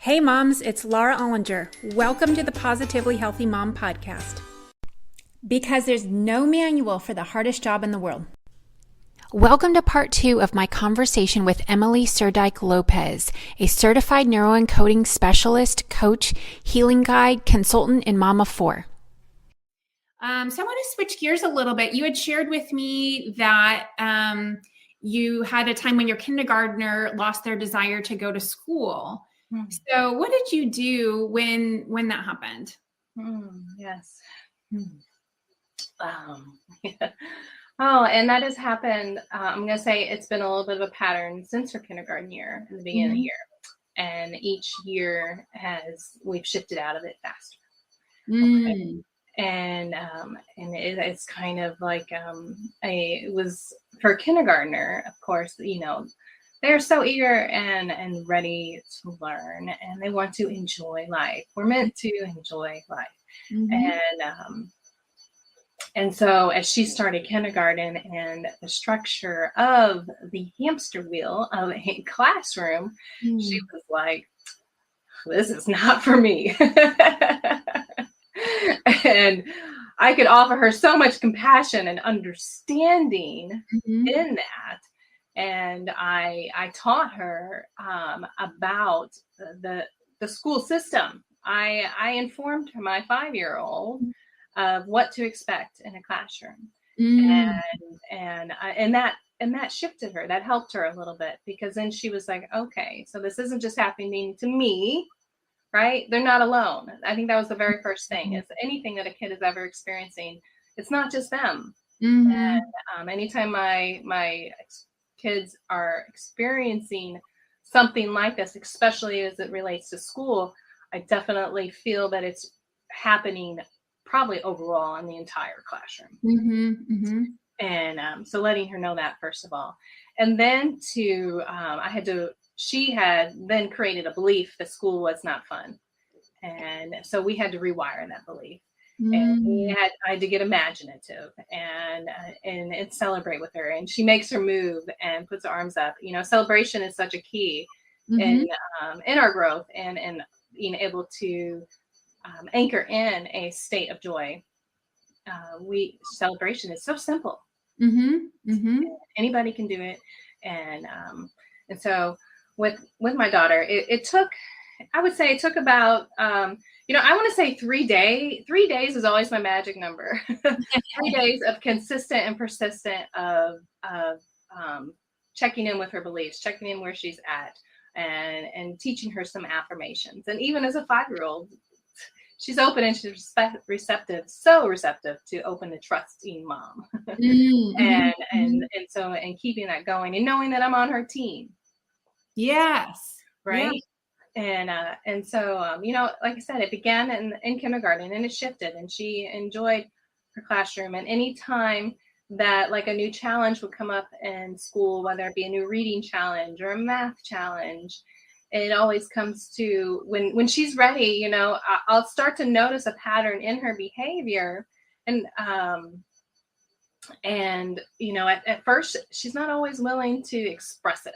Hey moms, it's Laura Ollinger. Welcome to the Positively Healthy Mom podcast. Because there's no manual for the hardest job in the world. Welcome to part 2 of my conversation with Emily Surdyke-Lopez, a Certified Neuroencoding Specialist, coach, healing guide, consultant, and mom of 4. So I want to switch gears a little bit. You had shared with me that you had a time when your kindergartner lost their desire to go to school. So what did you do when that happened? Yes. Yeah. Oh, and that has happened. I'm going to say it's been a little bit of a pattern since her kindergarten year, in the beginning of the year. And each year we've shifted out of it faster. Okay. And it's kind of like it was for a kindergartner, of course, they're so eager and ready to learn, and they want to enjoy life. We're meant to enjoy life. And so as she started kindergarten and the structure of the hamster wheel of a classroom, she was like, this is not for me. And I could offer her so much compassion and understanding in that. And I taught her about the school system. I informed her, my 5-year-old, of what to expect in a classroom, and that shifted her. That helped her a little bit, because then she was like, okay, so this isn't just happening to me, right? They're not alone. I think that was the very first thing, is anything that a kid is ever experiencing, it's not just them. And anytime my kids are experiencing something like this, especially as it relates to school, I definitely feel that it's happening probably overall in the entire classroom. And so letting her know that, first of all. And then she had then created a belief that school was not fun. And so we had to rewire that belief. And I had to get imaginative and celebrate with her. And she makes her move and puts her arms up. Celebration is such a key in our growth and being able to anchor in a state of joy. Celebration is so simple. Anybody can do it. And so with my daughter, it took, I would say it took about, I want to say 3 days. 3 days is always my magic number. 3 days of consistent and persistent of checking in with her beliefs, checking in where she's at, and teaching her some affirmations. And even as a 5-year-old, she's open and she's receptive, so receptive to open and trusting mom. And keeping that going and knowing that I'm on her team. Yes. Right. Yeah. And so, like I said, it began in kindergarten, and it shifted, and she enjoyed her classroom. And any time that like a new challenge would come up in school, whether it be a new reading challenge or a math challenge, it always comes to when she's ready, I'll start to notice a pattern in her behavior. And at first she's not always willing to express it.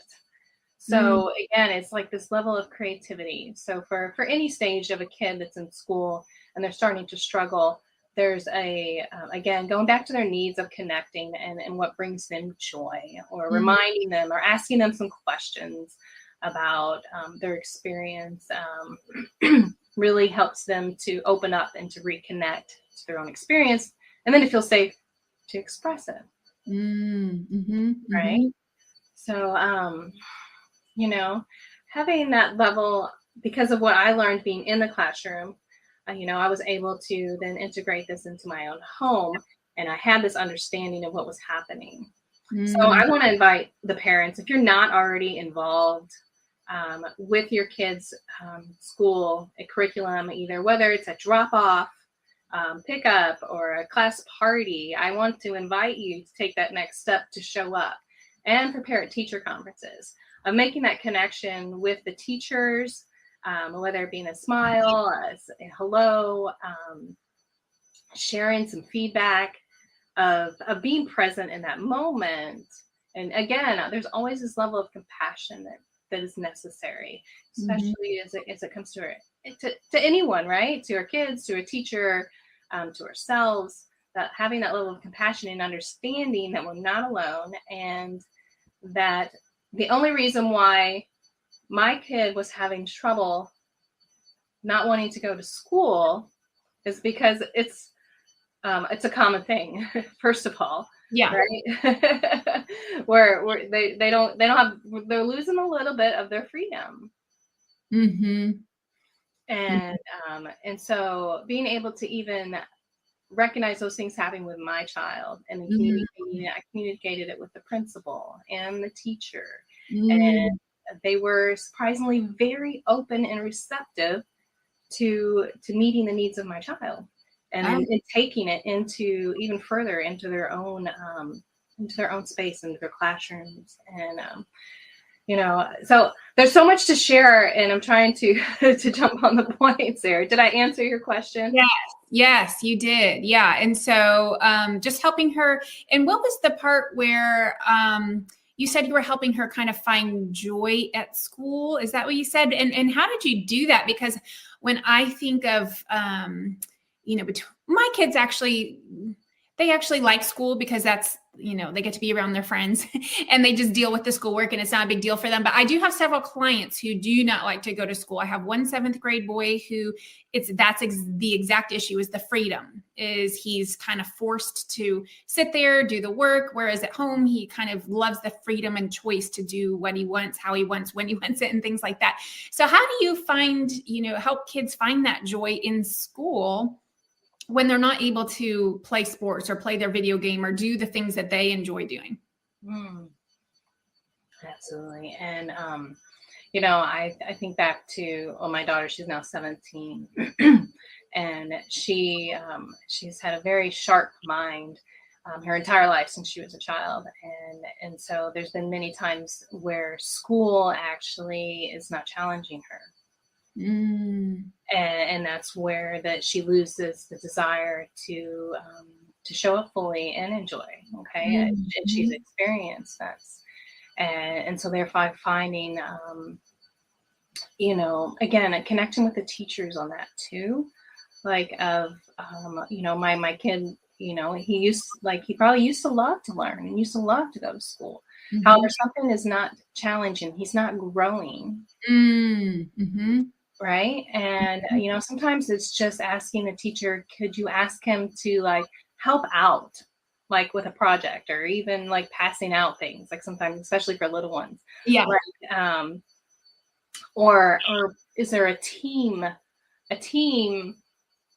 So again, it's like this level of creativity. So for any stage of a kid that's in school and they're starting to struggle, there's again, going back to their needs of connecting and what brings them joy, or reminding them or asking them some questions about their experience, really helps them to open up and to reconnect to their own experience, and then to feel safe to express it. Right. So, having that level, because of what I learned being in the classroom, I was able to then integrate this into my own home, and I had this understanding of what was happening. So I want to invite the parents, if you're not already involved with your kids' school, a curriculum, either whether it's a drop-off, pickup, or a class party, I want to invite you to take that next step to show up and prepare at teacher conferences. Of making that connection with the teachers, whether it be a smile, a hello, sharing some feedback, of being present in that moment. And again, there's always this level of compassion that that is necessary, especially as it comes to anyone, right? To our kids, to a teacher, to ourselves, that having that level of compassion and understanding that we're not alone, and that the only reason why my kid was having trouble not wanting to go to school is because it's a common thing, first of all. Yeah. Right. where they're losing a little bit of their freedom. Mm-hmm. And so being able to even recognize those things happening with my child, and then I communicated it with the principal and the teacher, and they were surprisingly very open and receptive to meeting the needs of my child, and taking it into even further into their own space, into their classrooms. And so there's so much to share, and I'm trying to jump on the points there. Did I answer your question? Yes, you did. Yeah. And so just helping her. And what was the part where you said you were helping her kind of find joy at school? Is that what you said? And how did you do that? Because when I think of, my kids they actually like school because that's, they get to be around their friends and they just deal with the schoolwork, and it's not a big deal for them. But I do have several clients who do not like to go to school. I have one 7th grade boy who the exact issue is the freedom, is he's kind of forced to sit there, do the work. Whereas at home, he kind of loves the freedom and choice to do what he wants, how he wants, when he wants it, and things like that. So how do you help kids find that joy in school when they're not able to play sports or play their video game or do the things that they enjoy doing? Absolutely. And, I think back to, my daughter, she's now 17 and she's had a very sharp mind her entire life since she was a child. And so there's been many times where school actually is not challenging her. And that's where that she loses the desire to show up fully and enjoy. Okay. And she's experienced that. And so therefore finding, again, connecting with the teachers on that too, like my kid, he probably used to love to learn and used to love to go to school. However, something is not challenging. He's not growing. Right. And, sometimes it's just asking the teacher, could you ask him to help out, with a project, or even passing out things, sometimes, especially for little ones. Yeah. Or is there a team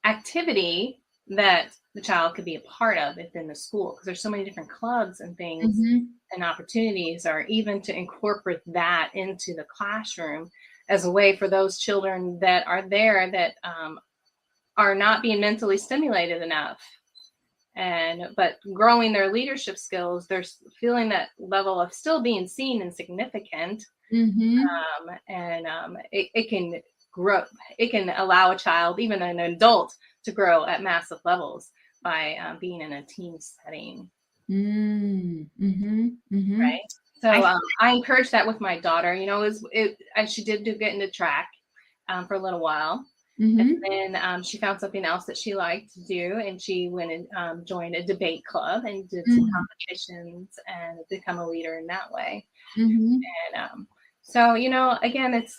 activity that the child could be a part of within the school? Because there's so many different clubs and things and opportunities, or even to incorporate that into the classroom as a way for those children that are there that are not being mentally stimulated enough, but growing their leadership skills. They're feeling that level of still being seen and significant. It can grow. It can allow a child, even an adult, to grow at massive levels by being in a team setting. Right. So I encourage that with my daughter. And she did get into track for a little while. And then she found something else that she liked to do, and she went and joined a debate club and did some competitions and become a leader in that way. And so, again, it's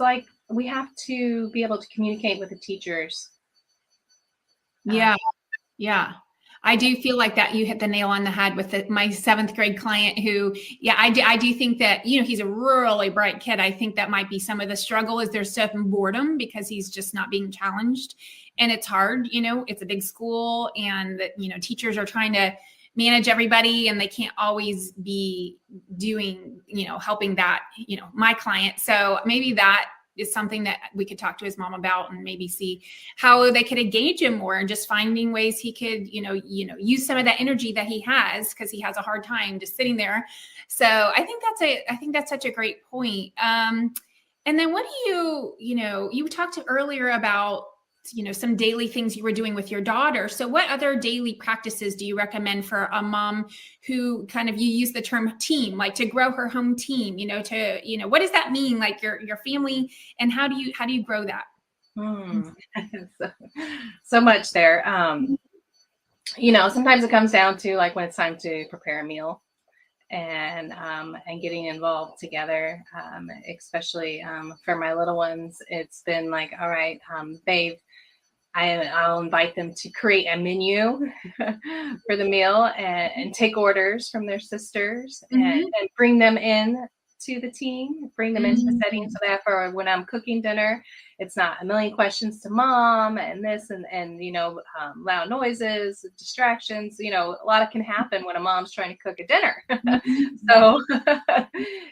we have to be able to communicate with the teachers. Yeah. I do feel like that you hit the nail on the head with my 7th grade client who, I do think that, he's a really bright kid. I think that might be some of the struggle, is there's certain boredom because he's just not being challenged, and it's hard, it's a big school, and teachers are trying to manage everybody, and they can't always be doing, helping that, my client. So maybe that is something that we could talk to his mom about, and maybe see how they could engage him more, and just finding ways he could, use some of that energy that he has, because he has a hard time just sitting there. So I think that's such a great point. And then what do you talked earlier about some daily things you were doing with your daughter. So what other daily practices do you recommend for a mom who kind of, you use the term team, like to grow her home team, what does that mean? Like your family, and how do you grow that? So much there. Sometimes it comes down to like when it's time to prepare a meal and getting involved together, especially for my little ones. It's been like, all right, I'll invite them to create a menu for the meal and take orders from their sisters and bring them in to the team, bring them into the setting, so that for when I'm cooking dinner, it's not a million questions to mom and this and loud noises, distractions. A lot can happen when a mom's trying to cook a dinner. So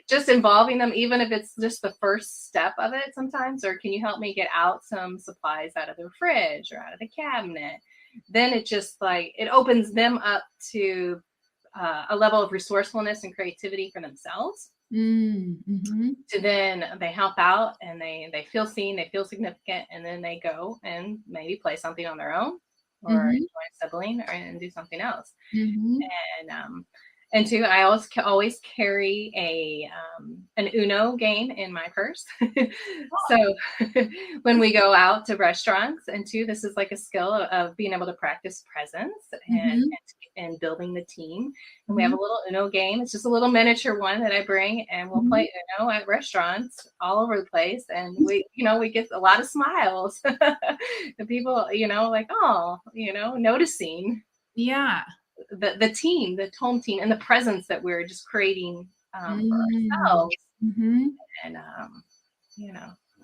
just involving them, even if it's just the first step of it sometimes, or can you help me get out some supplies out of the fridge or out of the cabinet? Then it just like, it opens them up to a level of resourcefulness and creativity for themselves. To then they help out and they feel seen, they feel significant, and then they go and maybe play something on their own or join a sibling and do something else. And two, I always carry an Uno game in my purse. So when we go out to restaurants, and two, this is like a skill of being able to practice presence and building the team. And we have a little Uno game. It's just a little miniature one that I bring, and we'll play Uno at restaurants all over the place. And we get a lot of smiles. The people, like, oh, noticing. Yeah. The team, the home team, and the presence that we're just creating for ourselves. And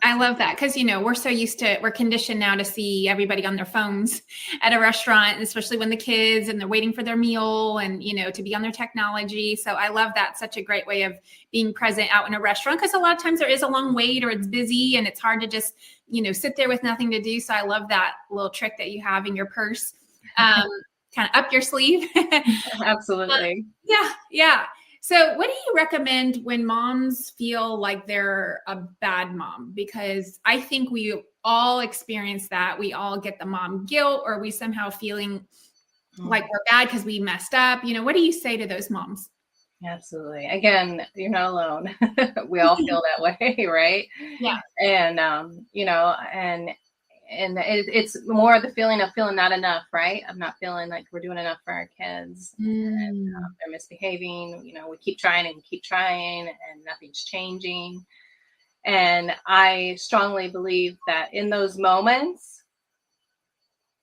I love that because we're conditioned now to see everybody on their phones at a restaurant, especially when the kids and they're waiting for their meal and to be on their technology. So I love that. Such a great way of being present out in a restaurant, because a lot of times there is a long wait or it's busy and it's hard to just sit there with nothing to do. So I love that little trick that you have in your purse. Kind of up your sleeve. Absolutely. Yeah. So what do you recommend when moms feel like they're a bad mom? Because I think we all experience that. We all get the mom guilt, or we somehow feeling like we're bad because we messed up. What do you say to those moms? Absolutely. Again, you're not alone. We all feel that way, right? Yeah. And it's more the feeling of feeling not enough, right? Of not feeling like we're doing enough for our kids. And they're misbehaving. We keep trying and nothing's changing. And I strongly believe that in those moments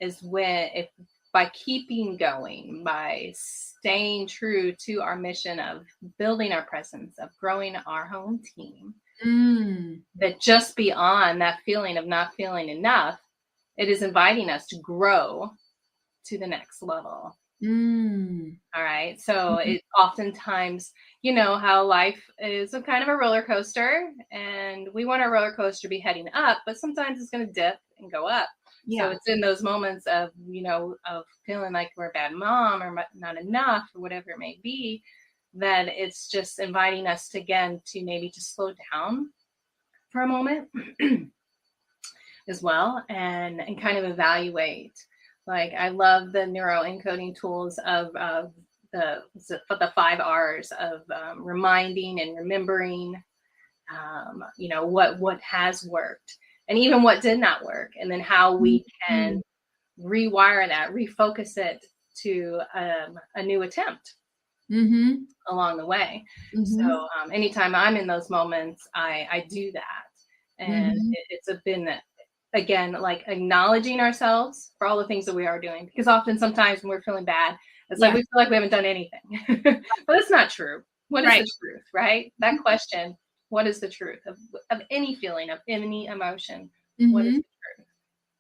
is when, if by keeping going, by staying true to our mission of building our presence, of growing our home team, that just beyond that feeling of not feeling enough, it is inviting us to grow to the next level. All right. So it oftentimes, how life is a kind of a roller coaster, and we want our roller coaster to be heading up, but sometimes it's going to dip and go up. Yeah. So it's in those moments of, of feeling like we're a bad mom or not enough or whatever it may be, that it's just inviting us to, again, to maybe just slow down for a moment as well, and kind of evaluate. Like, I love the neuroencoding tools of the 5 R's of reminding and remembering, what has worked and even what did not work, and then how we can rewire that, refocus it to a new attempt along the way. So anytime I'm in those moments, I do that. And it's been, again, like acknowledging ourselves for all the things that we are doing, because often sometimes when we're feeling bad, it's like we feel like we haven't done anything. But that's not true. What is the truth, right? That question, what is the truth of any feeling, of any emotion? What is the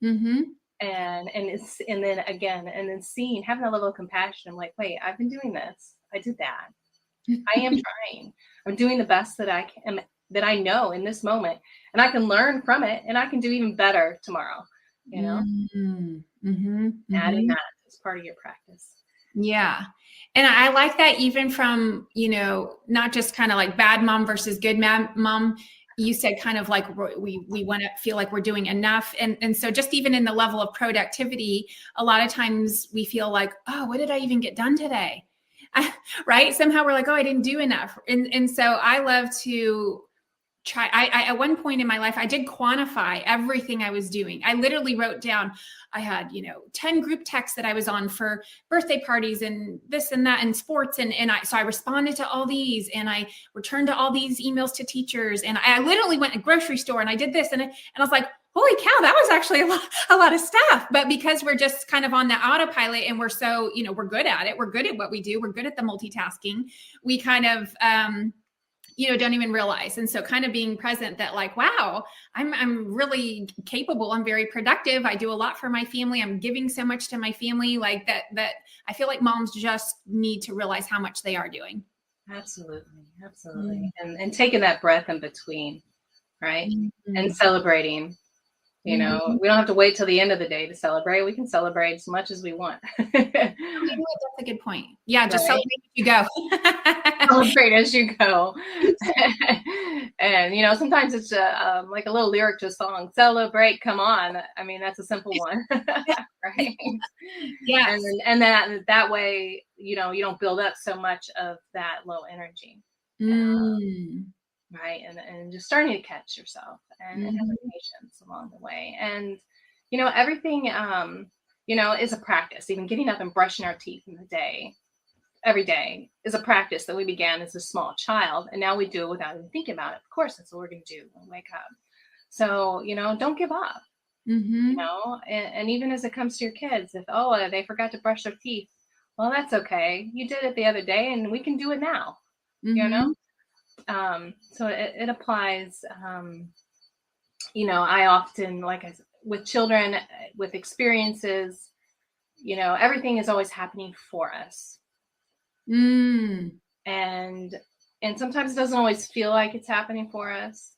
truth? And then seeing, having a level of compassion. I'm like, wait, I've been doing this. I did that. I am trying. I'm doing the best that I can, that I know in this moment, and I can learn from it, and I can do even better tomorrow. Adding that as part of your practice. Yeah. And I like that, even from, not just kind of like bad mom versus good mom. you said kind of like we want to feel like we're doing enough. And so just even in the level of productivity, a lot of times we feel like, oh, what did I even get done today? Right? Somehow we're like, oh, I didn't do enough. And so I love to try. I at one point in my life, I did quantify everything I was doing. I literally wrote down, I had, 10 group texts that I was on for birthday parties and this and that and sports. So I responded to all these, and I returned to all these emails to teachers. And I literally went to the grocery store and I did this. And I was like, holy cow, that was actually a lot of stuff. But because we're just kind of on the autopilot and we're so, we're good at it. We're good at what we do. We're good at the multitasking. We kind of, don't even realize. And so kind of being present that like, wow, I'm really capable. I'm very productive. I do a lot for my family. I'm giving so much to my family, like that I feel like moms just need to realize how much they are doing. Absolutely. And taking that breath in between, right? And celebrating. We don't have to wait till the end of the day to celebrate. We can celebrate as much as we want. That's a good point. Yeah, just celebrate as you go. Celebrate as you go. And, sometimes it's like a little lyric to a song, celebrate, come on. I mean, that's a simple one, right? Yeah. And then that way, you don't build up so much of that low energy. Right. And just starting to catch yourself and having patience along the way. And, everything, is a practice. Even getting up and brushing our teeth in the day, every day, is a practice that we began as a small child. And now we do it without even thinking about it. Of course, that's what we're going to do when we wake up. So, don't give up, and even as it comes to your kids, if, they forgot to brush their teeth, well, that's okay. You did it the other day and we can do it now, So it applies, I often, with children, with experiences, everything is always happening for us. And sometimes it doesn't always feel like it's happening for us.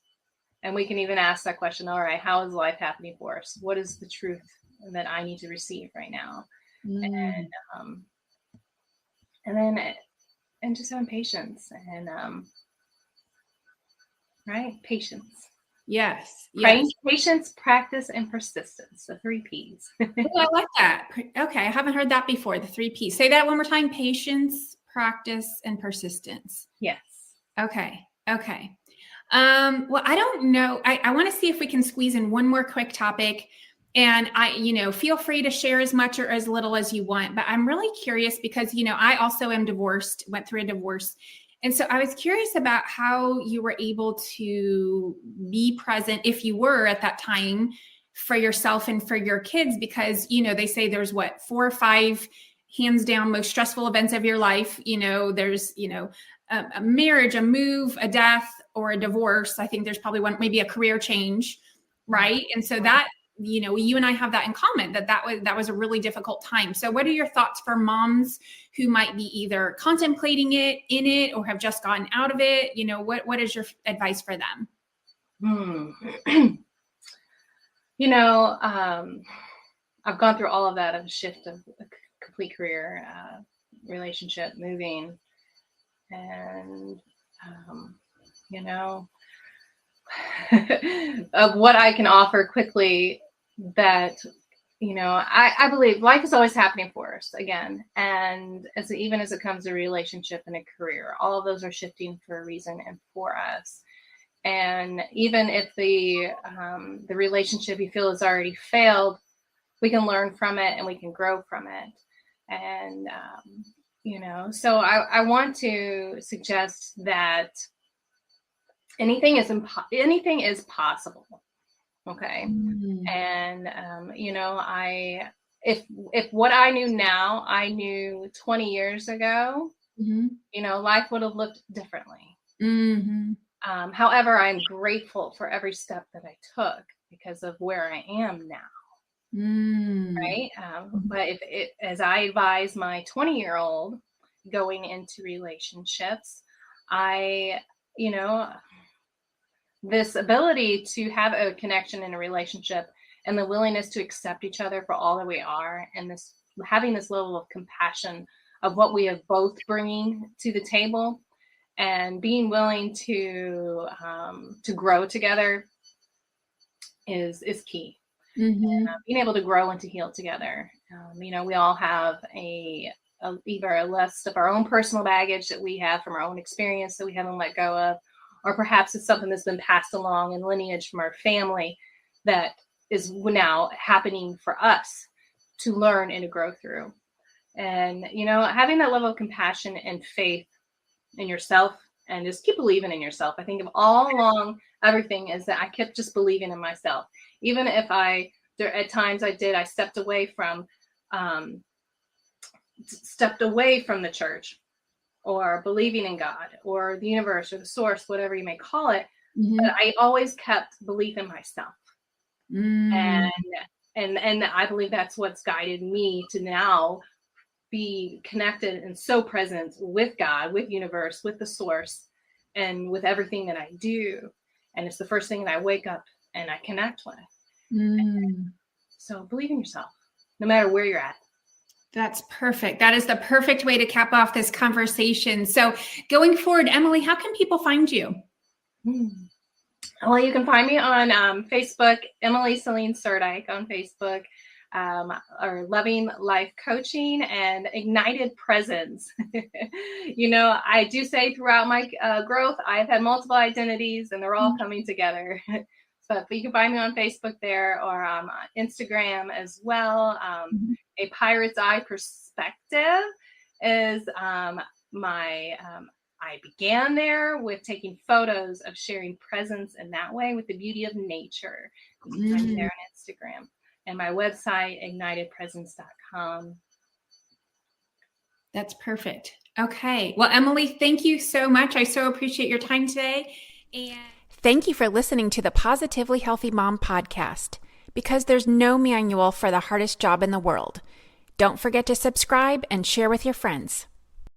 And we can even ask that question, all right, how is life happening for us? What is the truth that I need to receive right now? And just having patience and, right? Patience. Yes. Patience, practice, and persistence. The 3 Ps. Oh, I like that. Okay. I haven't heard that before. The 3 Ps. Say that one more time. Patience, practice, and persistence. Yes. Okay. Well, I don't know. I want to see if we can squeeze in one more quick topic. And feel free to share as much or as little as you want. But I'm really curious because, I also am divorced, went through a divorce. And so I was curious about how you were able to be present, if you were at that time, for yourself and for your kids, because, they say there's 4 or 5 hands down most stressful events of your life. There's, a marriage, a move, a death, or a divorce. I think there's probably one, maybe a career change. Right. And so that, you and I have that in common, that was a really difficult time. So what are your thoughts for moms who might be either contemplating in it or have just gotten out of it? What is your advice for them? I've gone through all of that, of a shift of a complete career, relationship, moving, and, of what I can offer quickly, that, I believe life is always happening for us again. And even as it comes to relationship and a career, all of those are shifting for a reason and for us. And even if the relationship you feel has already failed, we can learn from it and we can grow from it. And, so I want to suggest that anything is possible. Okay. And, if what I knew now, I knew 20 years ago, life would have looked differently. However, I'm grateful for every step that I took because of where I am now. Right. But as I advise my 20-year-old going into relationships, this ability to have a connection in a relationship and the willingness to accept each other for all that we are, and having this level of compassion of what we are both bringing to the table, and being willing to grow together is key. Being able to grow and to heal together. We all have either a list of our own personal baggage that we have from our own experience that we haven't let go of, or perhaps it's something that's been passed along in lineage from our family that is now happening for us to learn and to grow through. And, having that level of compassion and faith in yourself and just keep believing in yourself. I think of all along everything is that I kept just believing in myself. Even if at times I stepped away from the church or believing in God or the universe or the source, whatever you may call it. But I always kept belief in myself. And I believe that's what's guided me to now be connected and so present with God, with universe, with the source, and with everything that I do. And it's the first thing that I wake up and I connect with. So believe in yourself, no matter where you're at. That's perfect. That is the perfect way to cap off this conversation. So going forward, Emily, how can people find you? Well, you can find me on Facebook, Emily Celine Surdyke on Facebook, or Loving Life Coaching and Ignited Presence. I do say throughout my growth, I've had multiple identities and they're all coming together. But you can find me on Facebook there or Instagram as well. A Pirate's Eye Perspective is I began there with taking photos of sharing presence in that way with the beauty of nature. You can find me there on Instagram. And my website, ignitedpresence.com. That's perfect. Okay. Well, Emily, thank you so much. I so appreciate your time today. And thank you for listening to the Positively Healthy Mom podcast, because there's no manual for the hardest job in the world. Don't forget to subscribe and share with your friends.